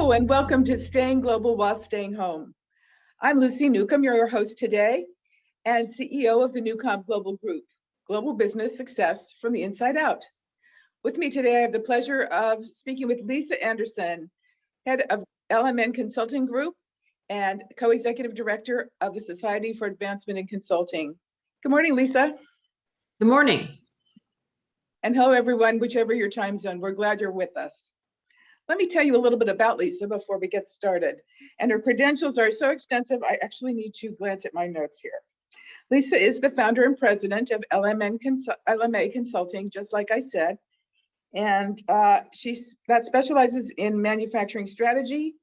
Hello, and welcome to Staying Global While Staying Home. I'm Lucy NewComm, your host today, and CEO of the NewComm Global Group, Global Business Success from the Inside Out. With me today, I have the pleasure of speaking with Lisa Anderson, head of LMA Consulting Group and co-executive director of the Society for Advancement in Consulting. Good morning, Lisa. Good morning. And hello, everyone, whichever your time zone. We're glad you're with us. Let me tell you a little bit about Lisa before we get started. And her credentials are so extensive, I actually need to glance at my notes here. Lisa is the founder and president of LMA Consulting, just like I said. And that specializes in manufacturing strategy,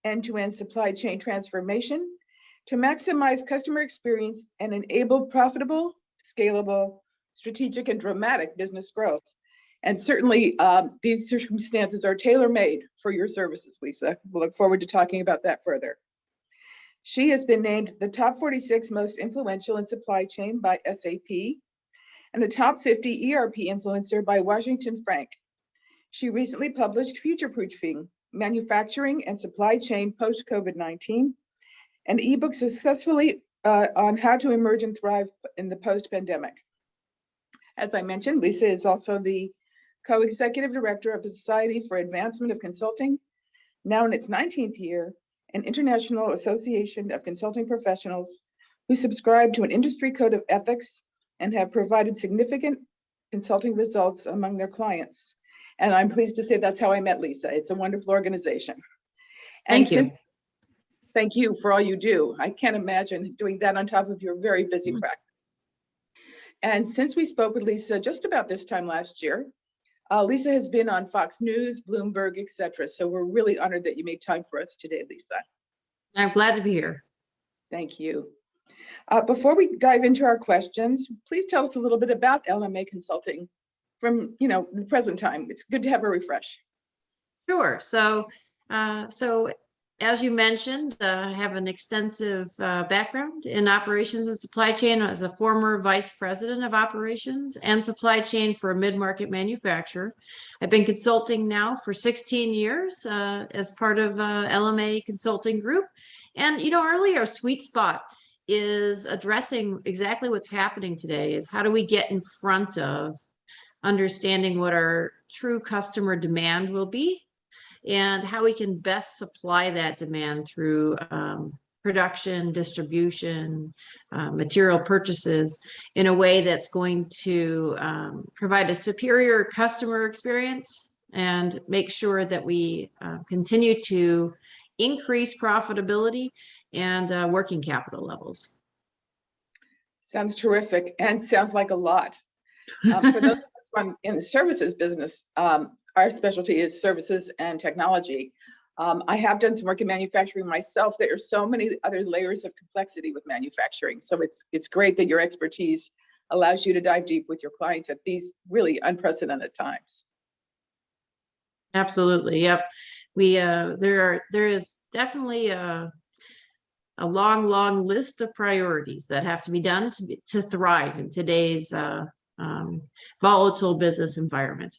end-to-end supply chain transformation to maximize customer experience and enable profitable, scalable, strategic, and dramatic business growth. And certainly these circumstances are tailor-made for your services, Lisa. We'll look forward to talking about that further. She has been named the top 46 most influential in supply chain by SAP and the top 50 ERP influencer by Washington Frank. She recently published Future-Proofing, Manufacturing and Supply Chain Post-COVID-19, an ebook successfully on how to emerge and thrive in the post-pandemic. As I mentioned, Lisa is also the co-executive director of the Society for Advancement of Consulting, now in its 19th year, an international association of consulting professionals who subscribe to an industry code of ethics and have provided significant consulting results among their clients. And I'm pleased to say that's how I met Lisa. It's a wonderful organization. And Thank you. Thank you for all you do. I can't imagine doing that on top of your very busy practice. And since we spoke with Lisa just about this time last year, Lisa has been on Fox News, Bloomberg, etc. So we're really honored that you made time for us today, Lisa. I'm glad to be here. Thank you. Before we dive into our questions, please tell us a little bit about LMA Consulting from the present time. It's good to have a refresh. Sure. So as you mentioned, I have an extensive background in operations and supply chain as a former vice president of operations and supply chain for a mid-market manufacturer. I've been consulting now for 16 years as part of LMA Consulting Group. And, really our sweet spot is addressing exactly what's happening today is how do we get in front of understanding what our true customer demand will be and how we can best supply that demand through production, distribution, material purchases in a way that's going to provide a superior customer experience and make sure that we continue to increase profitability and working capital levels. Sounds terrific and sounds like a lot. For those of us in the services business, our specialty is services and technology. I have done some work in manufacturing myself. There are so many other layers of complexity with manufacturing. So it's great that your expertise allows you to dive deep with your clients at these really unprecedented times. Absolutely. Yep. There is definitely a long list of priorities that have to be done to thrive in today's volatile business environment.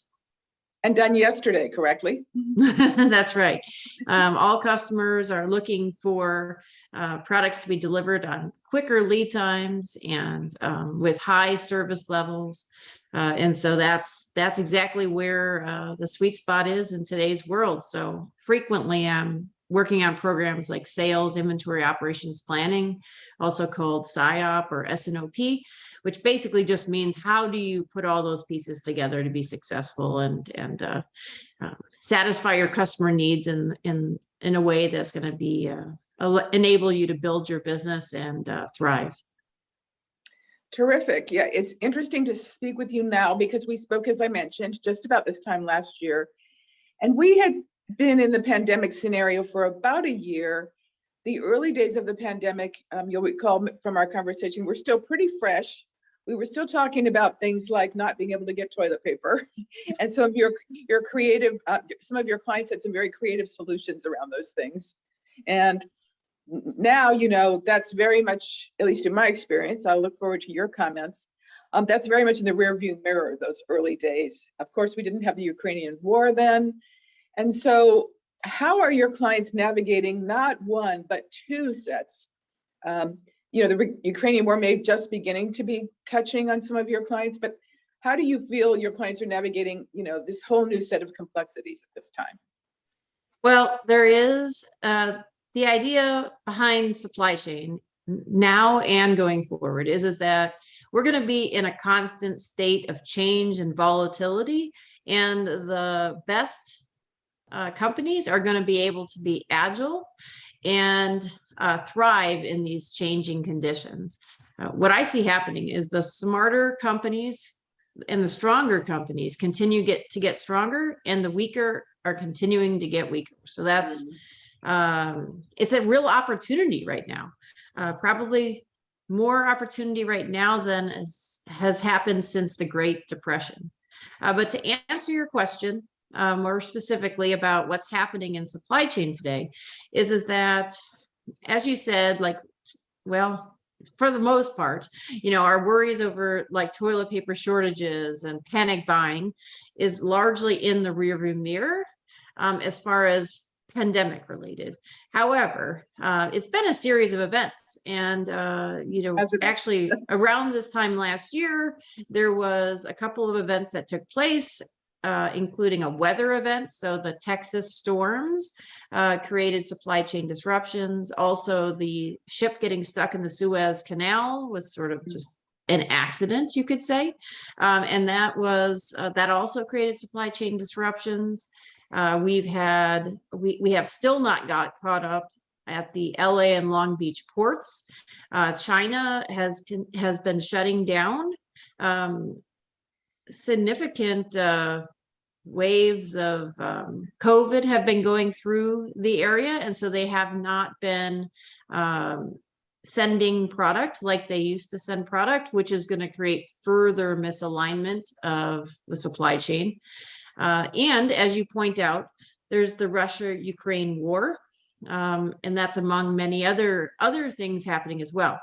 And done yesterday, correctly? That's right. All customers are looking for products to be delivered on quicker lead times and with high service levels. And so that's exactly where the sweet spot is in today's world. So frequently I'm working on programs like sales, inventory operations planning, also called SIOP or SNOP, which basically just means how do you put all those pieces together to be successful and satisfy your customer needs in a way that's going to be enable you to build your business and thrive. Terrific. Yeah, it's interesting to speak with you now because we spoke, as I mentioned, just about this time last year, and we had been in the pandemic scenario for about a year. The early days of the pandemic, you'll recall from our conversation, were still pretty fresh. We were still talking about things like not being able to get toilet paper. And some of your creative, some of your clients had some very creative solutions around those things. And now, that's very much, at least in my experience, I'll look forward to your comments. That's very much in the rearview mirror, those early days. Of course, we didn't have the Ukrainian war then. And so how are your clients navigating not one, but two sets? The Ukrainian war may just beginning to be touching on some of your clients, but how do you feel your clients are navigating, this whole new set of complexities at this time? Well, there is the idea behind supply chain now and going forward is that we're going to be in a constant state of change and volatility, and the best companies are going to be able to be agile and thrive in these changing conditions. What I see happening is the smarter companies and the stronger companies continue to get stronger, and the weaker are continuing to get weaker. So that's it's a real opportunity right now, probably more opportunity right now than has happened since the Great Depression. But to answer your question more specifically about what's happening in supply chain today is that, as you said, well, for the most part, our worries over like toilet paper shortages and panic buying is largely in the rearview mirror as far as pandemic related. However, it's been a series of events, and actually around this time last year, there was a couple of events that took place, including a weather event. So the Texas storms created supply chain disruptions. Also, the ship getting stuck in the Suez Canal was sort of just an accident, you could say. And that also created supply chain disruptions. We have still not got caught up at the LA and Long Beach ports. China has been shutting down. Significant waves of COVID have been going through the area, and so they have not been sending product like they used to send product, which is going to create further misalignment of the supply chain. And as you point out, there's the Russia-Ukraine war, and that's among many other things happening as well.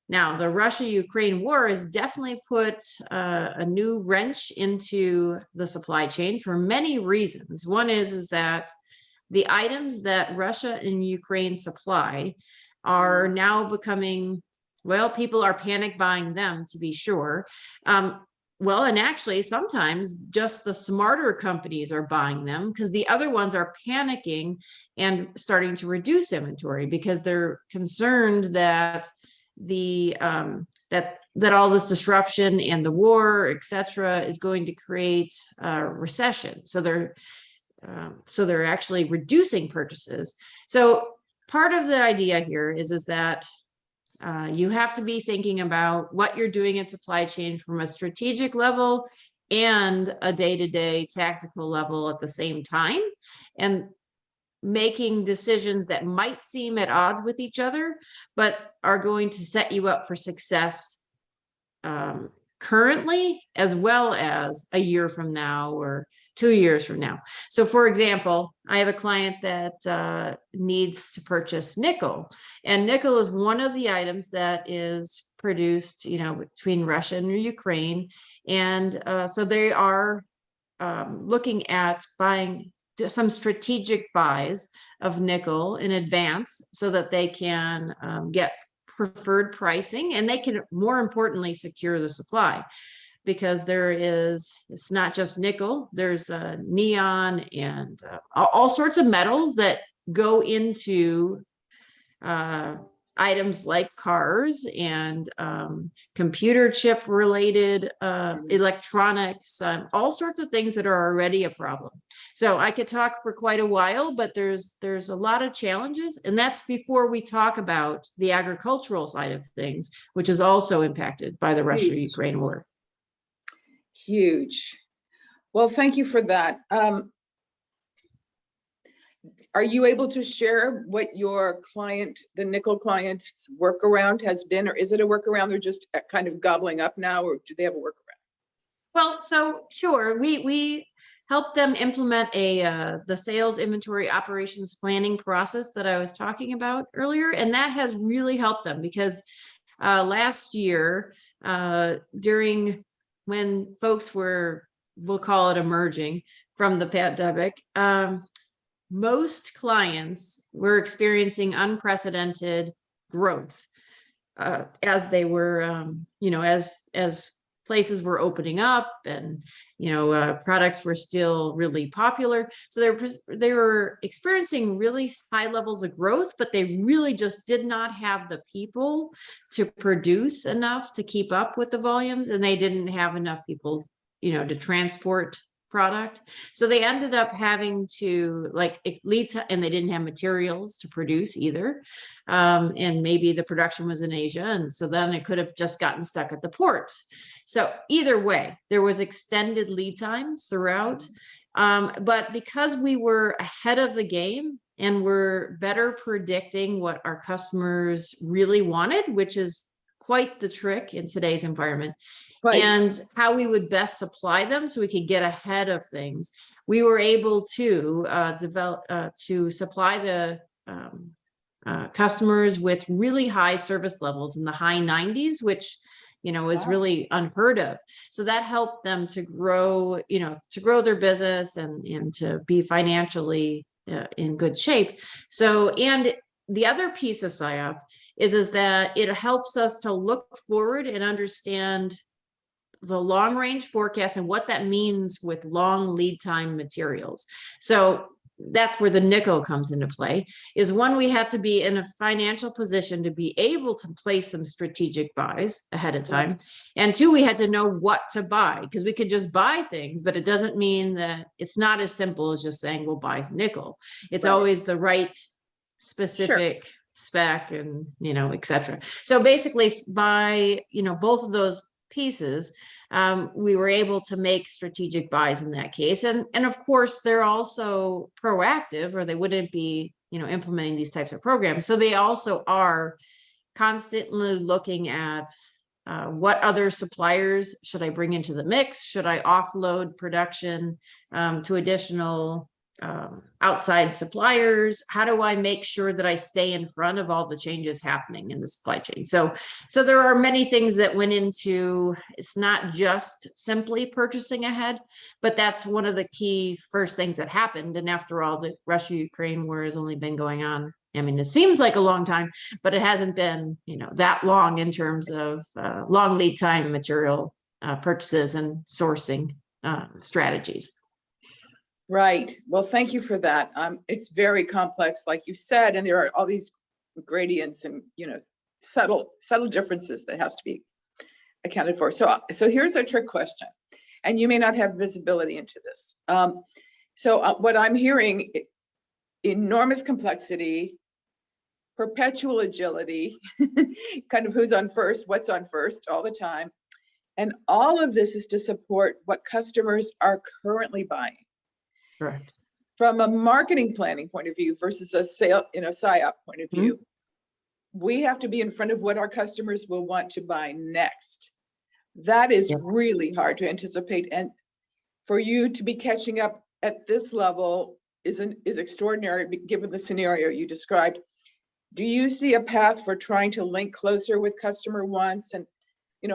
Now, the Russia-Ukraine war has definitely put a new wrench into the supply chain for many reasons. One is that the items that Russia and Ukraine supply are now becoming, well, people are panic buying them, to be sure. Well, and actually sometimes just the smarter companies are buying them because the other ones are panicking and starting to reduce inventory because they're concerned that that all this disruption and the war, etc., is going to create recession. So they're actually reducing purchases. So part of the idea here is that you have to be thinking about what you're doing in supply chain from a strategic level and a day-to-day tactical level at the same time, and making decisions that might seem at odds with each other, but are going to set you up for success currently, as well as a year from now or 2 years from now. So for example, I have a client that needs to purchase nickel, and nickel is one of the items that is produced, between Russia and Ukraine. And so they are looking at buying some strategic buys of nickel in advance so that they can get preferred pricing, and they can, more importantly, secure the supply, because it's not just nickel, there's neon and all sorts of metals that go into items like cars and computer chip related electronics, all sorts of things that are already a problem. So I could talk for quite a while, but there's a lot of challenges, and that's before we talk about the agricultural side of things, which is also impacted by the Russia-Ukraine war. Huge. Well, thank you for that. Are you able to share what your client, the nickel client's workaround has been, or is it a workaround they're just kind of gobbling up now, or do they have a workaround? Well, so sure, we help them implement the sales inventory operations planning process that I was talking about earlier, and that has really helped them because last year, during when folks were, we'll call it emerging from the pandemic, most clients were experiencing unprecedented growth as they were, as places were opening up and, products were still really popular. So they were experiencing really high levels of growth, but they really just did not have the people to produce enough to keep up with the volumes. And they didn't have enough people, to transport product. So they ended up having to lead time, and they didn't have materials to produce either. And maybe the production was in Asia. And so then it could have just gotten stuck at the port. So either way, there was extended lead times throughout. But because we were ahead of the game and we're better predicting what our customers really wanted, which is quite the trick in today's environment, right, and how we would best supply them so we could get ahead of things, we were able to supply the customers with really high service levels in the high 90s, which is really unheard of. So that helped them to grow, their business and to be financially in good shape. So, and the other piece of SIOP is that it helps us to look forward and understand the long range forecast and what that means with long lead time materials. So that's where the nickel comes into play, is one, we had to be in a financial position to be able to place some strategic buys ahead of time. And two, we had to know what to buy, because we could just buy things, but it doesn't mean that it's not as simple as just saying we'll buy nickel. It's always the right specific spec and, et cetera. So basically by, both of those pieces, we were able to make strategic buys in that case. And of course, they're also proactive, or they wouldn't be, implementing these types of programs. So they also are constantly looking at what other suppliers should I bring into the mix? Should I offload production to additional outside suppliers? How do I make sure that I stay in front of all the changes happening in the supply chain? So there are many things that went into, it's not just simply purchasing ahead, but that's one of the key first things that happened. And after all, the Russia-Ukraine war has only been going on, I mean, it seems like a long time, but it hasn't been, that long in terms of long lead time material purchases and sourcing strategies. Right. Well, thank you for that. It's very complex, like you said, and there are all these gradients and, subtle differences that has to be accounted for. So here's a trick question, and you may not have visibility into this. What I'm hearing, enormous complexity, perpetual agility, kind of who's on first, what's on first all the time. And all of this is to support what customers are currently buying. Correct. From a marketing planning point of view versus a sale, SIOP point of view, we have to be in front of what our customers will want to buy next. That is really hard to anticipate. And for you to be catching up at this level is extraordinary, given the scenario you described. Do you see a path for trying to link closer with customer wants? And,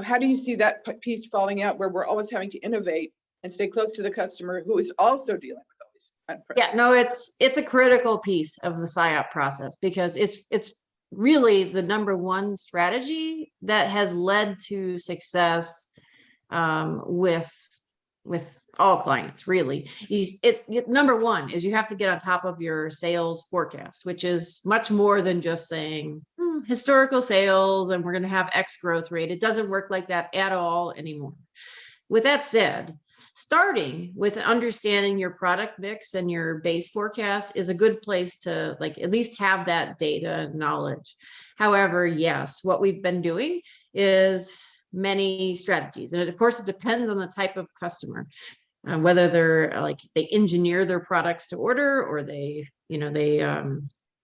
how do you see that piece falling out, where we're always having to innovate and stay close to the customer who is also dealing with all these unprecedented? Yeah, no, it's a critical piece of the SIOP process, because it's really the number one strategy that has led to success with all clients, really. Number one is you have to get on top of your sales forecast, which is much more than just saying historical sales and we're going to have X growth rate. It doesn't work like that at all anymore. With that said, starting with understanding your product mix and your base forecast is a good place to at least have that data and knowledge. However, yes, what we've been doing is many strategies. And of course, it depends on the type of customer, whether they're they engineer their products to order, or they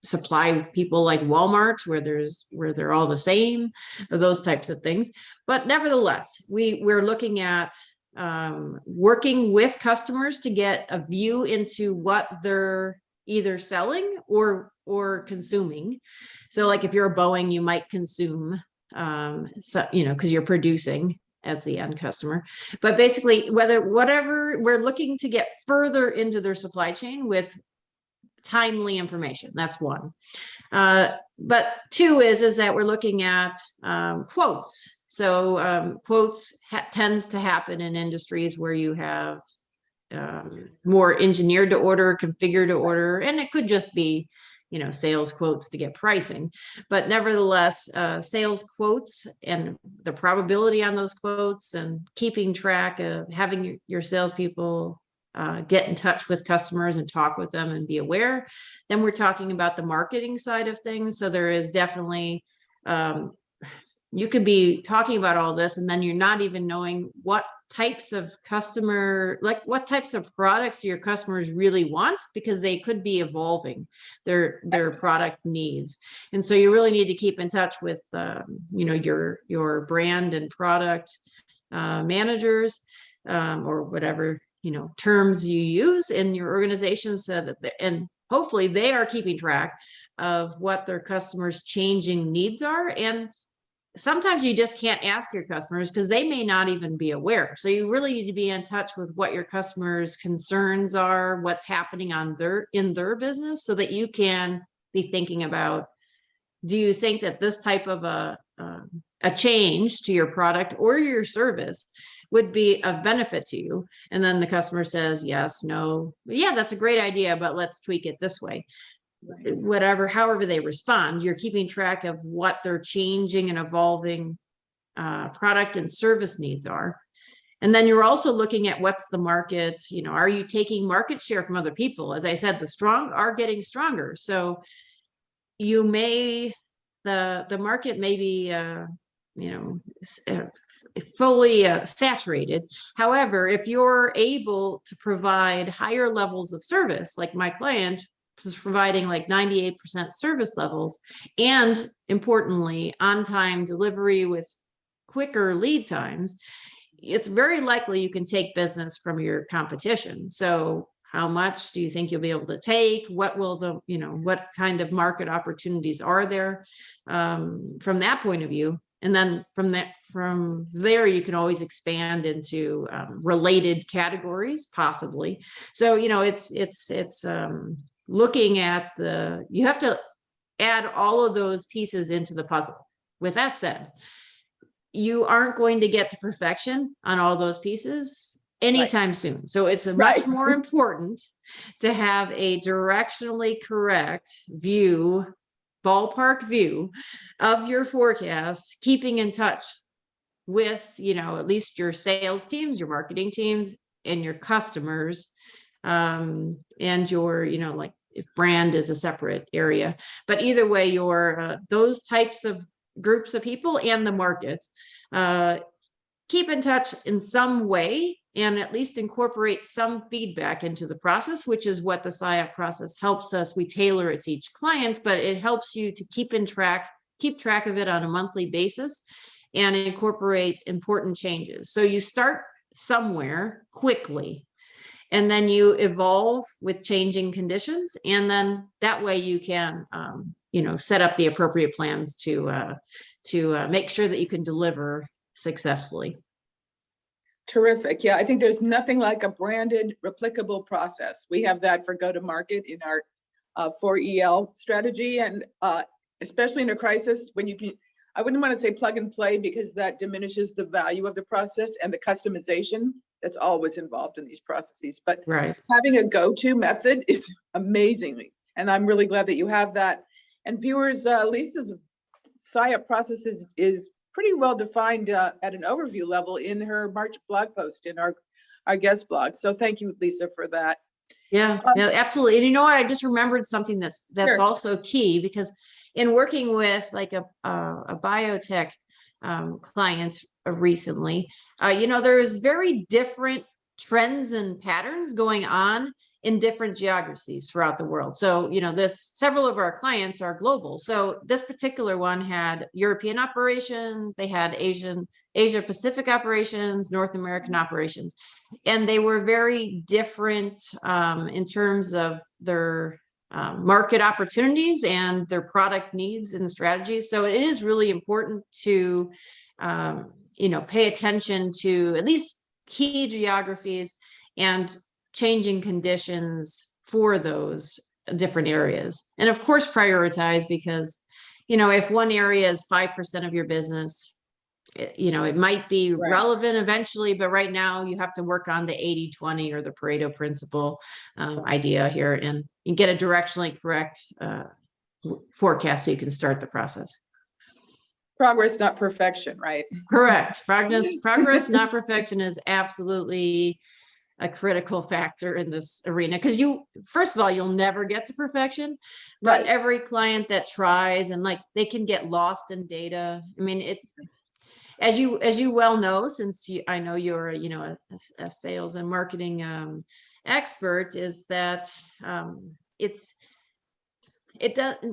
supply people like Walmart where they're all the same, those types of things. But nevertheless, we're looking at working with customers to get a view into what they're either selling or consuming. So if you're a Boeing, you might consume, because you're producing as the end customer. But basically, whatever, we're looking to get further into their supply chain timely information. That's one. But two is that we're looking at quotes. So quotes tends to happen in industries where you have more engineered to order, configured to order, and it could just be, sales quotes to get pricing. But nevertheless, sales quotes and the probability on those quotes and keeping track of having your salespeople get in touch with customers and talk with them and be aware. Then we're talking about the marketing side of things. So there is definitely, you could be talking about all this and then you're not even knowing what types of what types of products your customers really want, because they could be evolving their product needs. And so you really need to keep in touch with, your brand and product managers, or whatever, terms you use in your organization, so that, and hopefully they are keeping track of what their customers' changing needs are. And sometimes you just can't ask your customers because they may not even be aware. So you really need to be in touch with what your customers' concerns are, what's happening in their business, so that you can be thinking about, do you think that this type of a change to your product or your service would be of benefit to you? And then the customer says, yes, no, yeah, that's a great idea, but let's tweak it this way. Right. However they respond, you're keeping track of what their changing and evolving product and service needs are. And then you're also looking at what's the market, are you taking market share from other people? As I said, the strong are getting stronger. So the market may be, fully saturated. However, if you're able to provide higher levels of service, like my client was providing like 98% service levels, and importantly, on-time delivery with quicker lead times, it's very likely you can take business from your competition. So how much do you think you'll be able to take? What will what kind of market opportunities are there from that point of view? And then from there, you can always expand into related categories, possibly. So, it's looking at you have to add all of those pieces into the puzzle. With that said, you aren't going to get to perfection on all those pieces anytime soon. So it's much more important to have a directionally correct view, ballpark view of your forecast, keeping in touch with, at least your sales teams, your marketing teams, and your customers, and your, like if brand is a separate area. But either way, your those types of groups of people and the market, keep in touch in some way, and at least incorporate some feedback into the process, which is what the SIOP process helps us. We tailor it to each client, but it helps you to keep track of it on a monthly basis and incorporate important changes. So you start somewhere quickly, and then you evolve with changing conditions. And then that way you can, set up the appropriate plans to make sure that you can deliver successfully. Terrific. Yeah, I think there's nothing like a branded, replicable process. We have that for go-to-market in our 4EL strategy, and especially in a crisis when you can, I wouldn't want to say plug and play, because that diminishes the value of the process and the customization that's always involved in these processes. But having a go-to method is amazing, and I'm really glad that you have that. And viewers, Lisa's SIOP process is pretty well defined at an overview level in her March blog post in our guest blog. So thank you, Lisa, for that. Yeah, absolutely. And you know what? I just remembered something that's sure. Also key, because in working with like a biotech client recently, there's very different trends and patterns going on in different geographies throughout the world. So, several of our clients are global. So this particular one had European operations, they had Asia Pacific operations, North American operations, and they were very different in terms of their market opportunities and their product needs and strategies. So it is really important to, pay attention to at least key geographies and changing conditions for those different areas. And of course, prioritize, because, if one area is 5% of your business, it might be Right. relevant eventually, but right now you have to work on the 80-20 or the Pareto principle idea here, and get a directionally correct forecast so you can start the process. Progress, not perfection, right? Correct. Progress, not perfection, is absolutely a critical factor in this arena, because first of all, you'll never get to perfection, but Right. every client that tries, and like, they can get lost in data. I mean, as you well know, since I know you're a sales and marketing expert, is that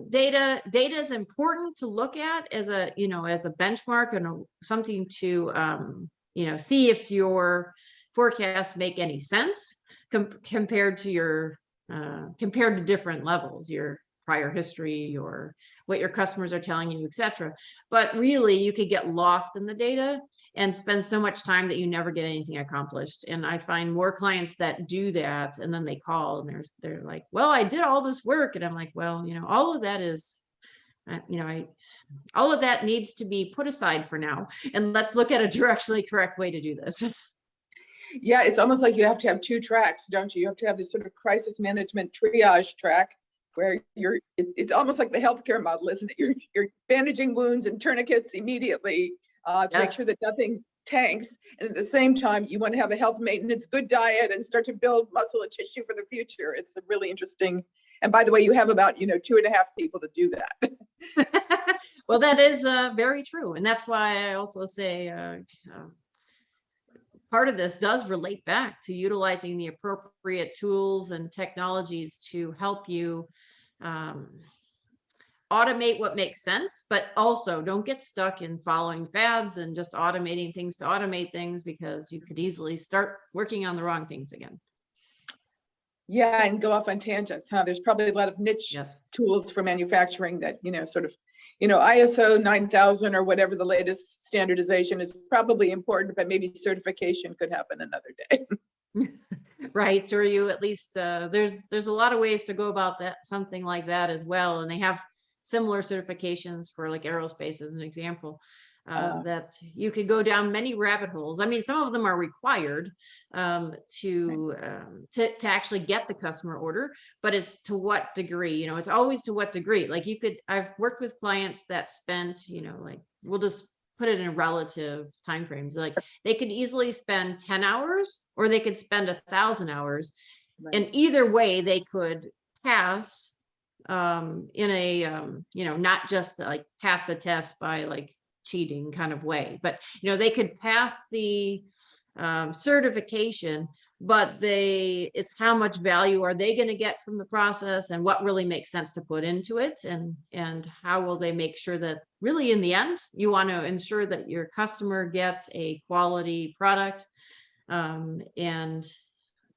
data is important to look at as a benchmark, and something to see if your forecasts make any sense compared to different levels, your prior history, or what your customers are telling you, etc. But really, you could get lost in the data and spend so much time that you never get anything accomplished. And I find more clients that do that, and then they call and they're like, well, I did all this work. And I'm like, well, all of that is, all of that needs to be put aside for now. And let's look at a directionally correct way to do this. Yeah, it's almost like you have to have two tracks, don't you? You have to have this sort of crisis management triage track where it's almost like the healthcare model, isn't it? You're bandaging wounds and tourniquets immediately to make sure that nothing tanks. And at the same time, you want to have a health maintenance, good diet, and start to build muscle and tissue for the future. It's a really interesting. And by the way, you have about 2.5 people to do that. Well, that is very true. And that's why I also say part of this does relate back to utilizing the appropriate tools and technologies to help you automate what makes sense, but also don't get stuck in following fads and just automating things to automate things, because you could easily start working on the wrong things again. Yeah, and go off on tangents, huh? There's probably a lot of niche tools for manufacturing that, sort of, ISO 9000 or whatever the latest standardization is probably important, but maybe certification could happen another day. Right. Or you at least, there's a lot of ways to go about that, something like that as well. And they have similar certifications for like aerospace as an example. That you could go down many rabbit holes. I mean, some of them are required to actually get the customer order, but it's to what degree, it's always to what degree. Like I've worked with clients that spent, like, we'll just put it in relative timeframes. Like, they could easily spend 10 hours or they could spend 1,000 hours. Right. And either way, they could pass in a, not just like pass the test by like cheating kind of way, but they could pass the certification, but it's how much value are they going to get from the process, and what really makes sense to put into it, and how will they make sure that really in the end you want to ensure that your customer gets a quality product and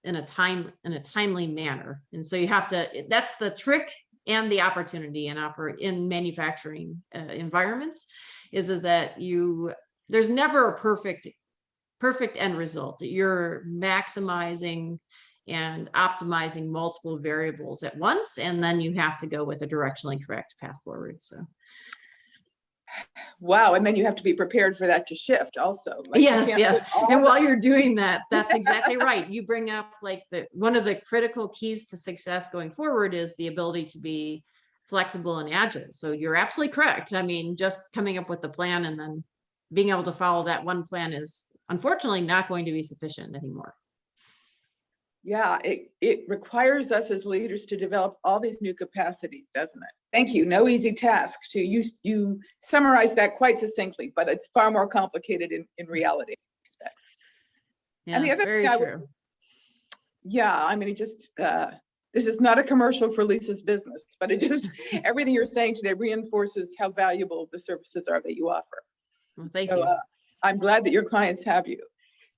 in a timely manner. And so you have to, that's the trick and the opportunity in manufacturing environments is that there's never a perfect end result. You're maximizing and optimizing multiple variables at once, and then you have to go with a directionally correct path forward. So wow. And then you have to be prepared for that to shift also. Like, yes. And while you're doing that, that's exactly right. You bring up like one of the critical keys to success going forward is the ability to be flexible and agile. So you're absolutely correct. I mean, just coming up with the plan and then being able to follow that one plan is unfortunately not going to be sufficient anymore. Yeah, it requires us as leaders to develop all these new capacities, doesn't it? Thank you. No easy task. You summarize that quite succinctly, but it's far more complicated in reality. Yeah, that's very true. I mean, it just this is not a commercial for Lisa's business, but it just everything you're saying today reinforces how valuable the services are that you offer. Well, thank you. I'm glad that your clients have you.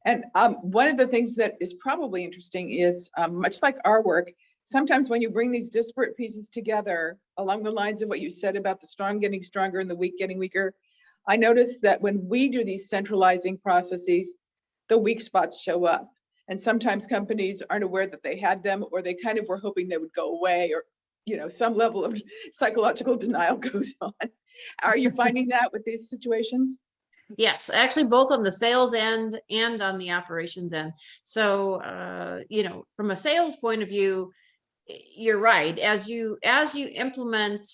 And one of the things that is probably interesting is much like our work, sometimes when you bring these disparate pieces together along the lines of what you said about the strong getting stronger and the weak getting weaker, I noticed that when we do these centralizing processes, the weak spots show up. And sometimes companies aren't aware that they had them, or they kind of were hoping they would go away, or some level of psychological denial goes on. Are you finding that with these situations? Yes, actually both on the sales end and on the operations end. So, from a sales point of view, you're right. As you implement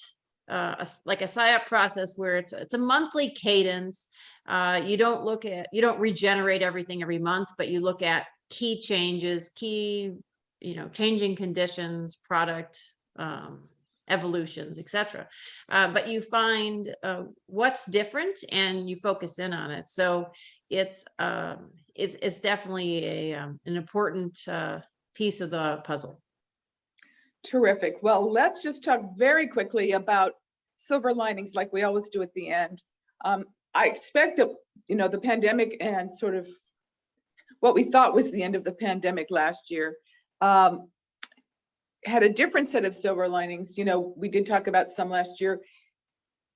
like a SIOP process where it's a monthly cadence, you don't regenerate everything every month, but you look at key changes, changing conditions, product evolutions, etc. But you find what's different and you focus in on it. So it's definitely an important piece of the puzzle. Terrific. Well, let's just talk very quickly about silver linings like we always do at the end. I expect that, the pandemic and sort of what we thought was the end of the pandemic last year had a different set of silver linings. We did talk about some last year,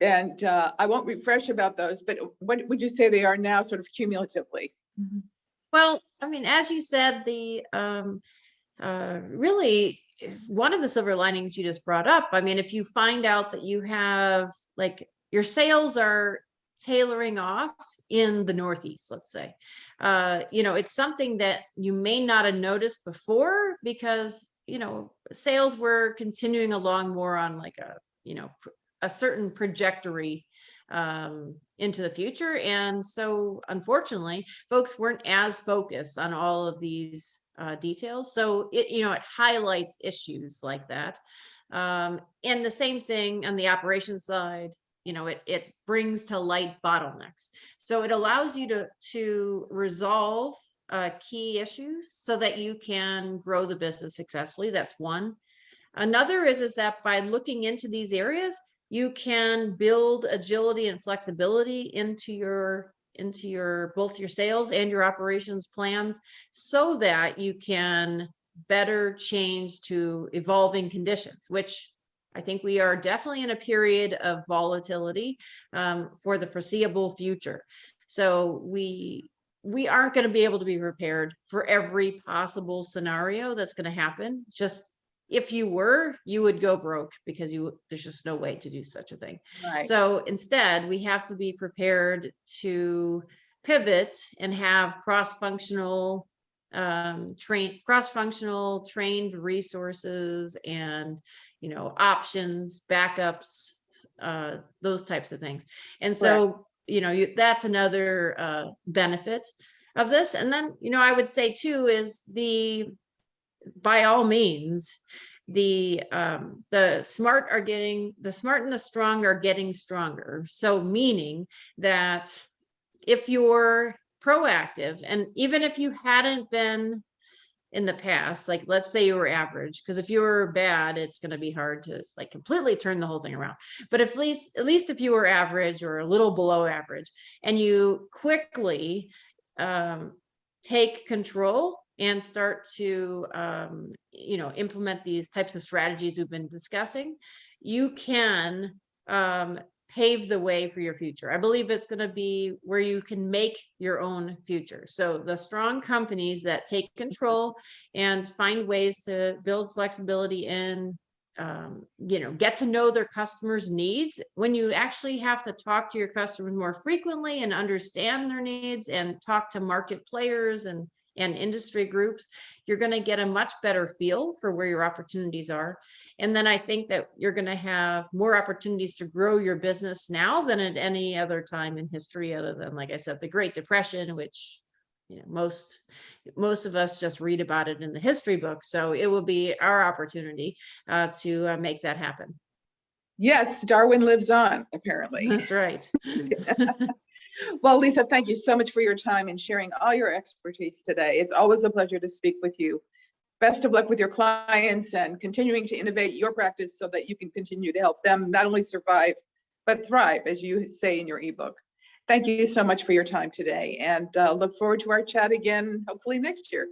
and I won't refresh about those, but what would you say they are now sort of cumulatively? Mm-hmm. Well, I mean, as you said, the really one of the silver linings you just brought up, I mean, if you find out that you have your sales are tailoring off in the Northeast, let's say, it's something that you may not have noticed before because, sales were continuing along more on a certain trajectory into the future. And so unfortunately, folks weren't as focused on all of these details. So it highlights issues like that. And the same thing on the operations side, it brings to light bottlenecks. So it allows you to resolve key issues so that you can grow the business successfully. That's one. Another is that by looking into these areas, you can build agility and flexibility into your both your sales and your operations plans so that you can better change to evolving conditions, which I think we are definitely in a period of volatility for the foreseeable future. So we aren't going to be able to be prepared for every possible scenario that's going to happen. Just if you were, you would go broke because there's just no way to do such a thing. Right. So instead, we have to be prepared to pivot and have cross-functional trained resources and options, backups, those types of things. And so that's another benefit of this. And then I would say too is by all means, the smart and the strong are getting stronger. So meaning that if you're proactive, and even if you hadn't been in the past, like let's say you were average, because if you were bad, it's going to be hard to completely turn the whole thing around. But at least if you were average or a little below average, and you quickly take control and start to implement these types of strategies we've been discussing, you can pave the way for your future. I believe it's going to be where you can make your own future. So the strong companies that take control and find ways to build flexibility in, get to know their customers' needs. When you actually have to talk to your customers more frequently and understand their needs and talk to market players and industry groups, you're going to get a much better feel for where your opportunities are. And then I think that you're going to have more opportunities to grow your business now than at any other time in history, other than, like I said, the Great Depression, which most of us just read about it in the history books. So it will be our opportunity to make that happen. Yes, Darwin lives on, apparently. That's right. Well, Lisa, thank you so much for your time and sharing all your expertise today. It's always a pleasure to speak with you. Best of luck with your clients and continuing to innovate your practice so that you can continue to help them not only survive, but thrive, as you say in your ebook. Thank you so much for your time today, and look forward to our chat again, hopefully next year.